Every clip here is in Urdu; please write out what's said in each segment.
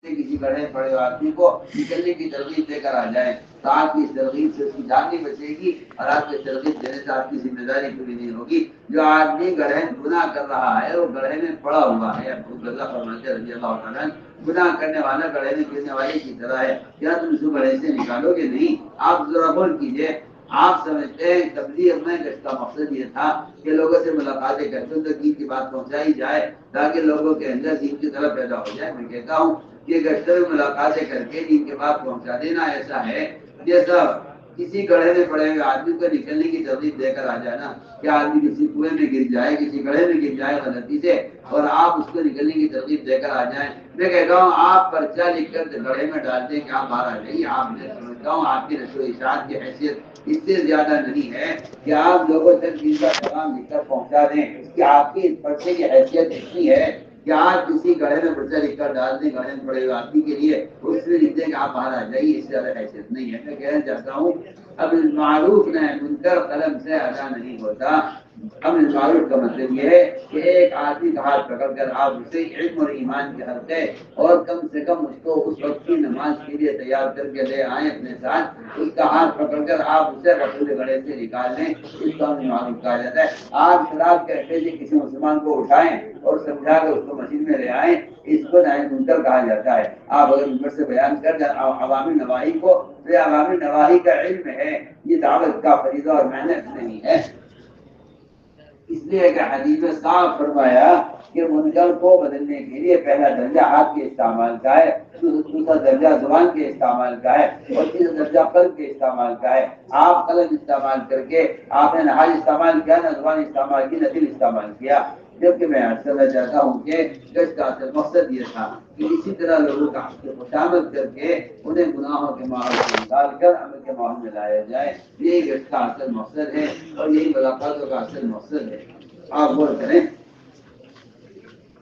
کسی گڑھے پڑے آدمی کو نکلنے کی ترغیب دے کر آ جائیں تو آپ کی اس ترغیب سے اس کی جان نہیں بچے گی اور آپ کی ترغیب دینے سے آپ کی ذمہ داری پوری نہیں ہوگی۔ جو آدمی گڑھے گناہ کر رہا ہے وہ گڑھے میں پڑا ہوا ہے، اللہ فرماتے رضی اللہ تعالیٰ گناہ کرنے والا گڑھے میں گرنے والے کی طرح ہے، کیا تم اس کو گڑھے سے نکالو گے؟ نہیں۔ آپ ذرا غور کیجیے، آپ سمجھتے ہیں تبلیغ میں اس کا مقصد یہ تھا کہ لوگوں سے ملاقاتیں کرتے تو دین کی بات پہنچائی جائے تاکہ لوگوں کے اندر دین کی طرف پیدا ہو جائے۔ میں کہتا ہوں کہ گشتوں میں ملاقاتیں کر کے دین کے بات پہنچا دینا ایسا ہے جیسا کسی گڑھے میں پڑے ہوئے آدمی کو نکلنے کی ترغیب دے کر آ جائے نا، کہ آدمی کسی کنویں میں گر جائے، کسی گڑھے میں گر جائے غلطی سے اور آپ اس کو نکلنے کی ترغیب دے کر آ جائیں۔ میں کہتا ہوں آپ پرچہ لکھ کر گڑھے میں ڈال دیں کہ آپ باہر آ جائیے۔ آپ میں سمجھتا ہوں آپ کی نشر و اشاعت کی حیثیت اس سے زیادہ نہیں ہے کہ آپ لوگوں تک دین کا پیغام لکھ کر پہنچا دیں، کہ آپ کی اس پرچے کی حیثیت اتنی ہے کہ آپ کسی گڑھے میں پرچہ لکھ کر ڈال دیں گڑھے میں پڑے ہوئے آدمی کے لیے، اس میں لکھ دیں کہ آپ باہر آ جائیے، اس سے زیادہ حیثیت نہیں ہے۔ میں کہنا چاہتا ہوں اب معروف نہ منکر قلم سے ادا نہیں ہوتا۔ اب معروف کا مطلب یہ ہے کہ ایک آدمی کا ہاتھ پکڑ کر آپ اسے علم اور ایمان کے حلقے اور کم سے کم اس کو اس وقت کی نماز کے لیے تیار کر کے لے آئیں اپنے ساتھ، اس کا ہاتھ پکڑ کر آپ اسے رسول گڑھے سے نکال لیں، اس کا معروف کہا جاتا ہے۔ آپ شراب کے اڈے سے کسی مسلمان کو اٹھائیں اور سمجھا کر اس کو مسجد میں لے آئیں، اس کو نائب منکر کہا جاتا ہے۔ آپ اگر منبر سے بیان کر دیں عوامی نواحی کو، تو عوامی نواحی کا علم ہے، یہ دعوت کا فریضہ اور محنت نہیں ہے۔ اس لیے کہ حدیث میں صاف فرمایا کہ منکر کو بدلنے کے لیے پہلا درجہ ہاتھ کے استعمال کا ہے، دوسرا درجہ زبان کے استعمال کا ہے اور تیسرا درجہ قلب کے استعمال کا ہے۔ آپ قلم استعمال کر کے آپ نے نہ ہاتھ استعمال کیا، نہ زبان استعمال کی، نہ دل استعمال کیا۔ جبکہ میں عرض کرنا چاہتا ہوں کہ گشت کا اصل مقصد یہ تھا کہ اسی طرح لوگوں کا حق خوشامد کر کے انہیں گناہوں کے ماحول سے نکال کر عمل کے ماحول میں لایا جائے، یہی گشت کا اصل مقصد ہے اور یہی ملاقاتوں کا اصل مقصد ہے۔ آپ غور کریں،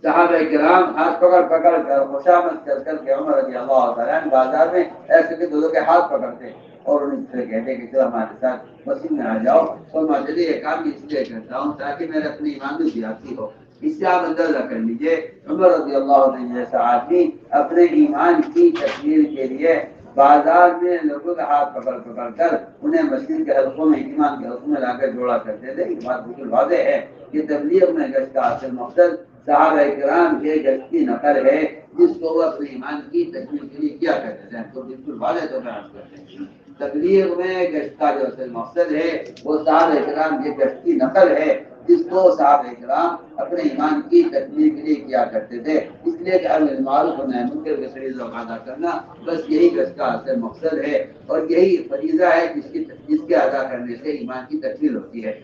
صحابہ کرام ہاتھ پکڑ پکڑ کر خوشامد کر کر کے عمر رضی اللہ تعالیٰ عنہ بازار میں ایسے کہ دونوں کے ہاتھ پکڑتے اور ان سے کہتے کہ چلو ہمارے ساتھ مسجد میں آ جاؤ، اور میں جلدی یہ کام اس لیے کرتا ہوں تاکہ میرے اپنے ایمان میں زیادتی ہو۔ اس سے آپ اندازہ کر لیجیے عمر رضی اللہ عنہ جیسا آدمی اپنے ایمان کی تکمیل کے لیے بازار میں لوگوں کا ہاتھ پکڑ پکڑ کر انہیں مسجد کے حلقوں میں ایمان کے حلقوں میں لا کر جوڑا کرتے تھے۔ یہ بات بالکل واضح ہے کہ تبلیغ میں گشت کا اصل مقصد صحابہ کرام کے گشت کی نقل ہے، جس کو وہ اپنے ایمان کی تکمیل کے لیے کیا کرتے ہیں۔ تو بالکل واضح طور پر عرض کرتے ہیں تبلیغ میں گشت کا جو اصل مقصد ہے وہ صحابہ کرام کے گشت کی نقل ہے، جس کو صحابہ کرام اپنے ایمان کی تکمیل کے لیے کیا کرتے تھے۔ اس لیے کہ امر بالمعروف و نہی عن المنکر کے فریضہ کو ادا کرنا بس یہی گشت کا اصل مقصد ہے اور یہی فریضہ ہے جس کے ادا کرنے سے ایمان کی تکمیل ہوتی ہے۔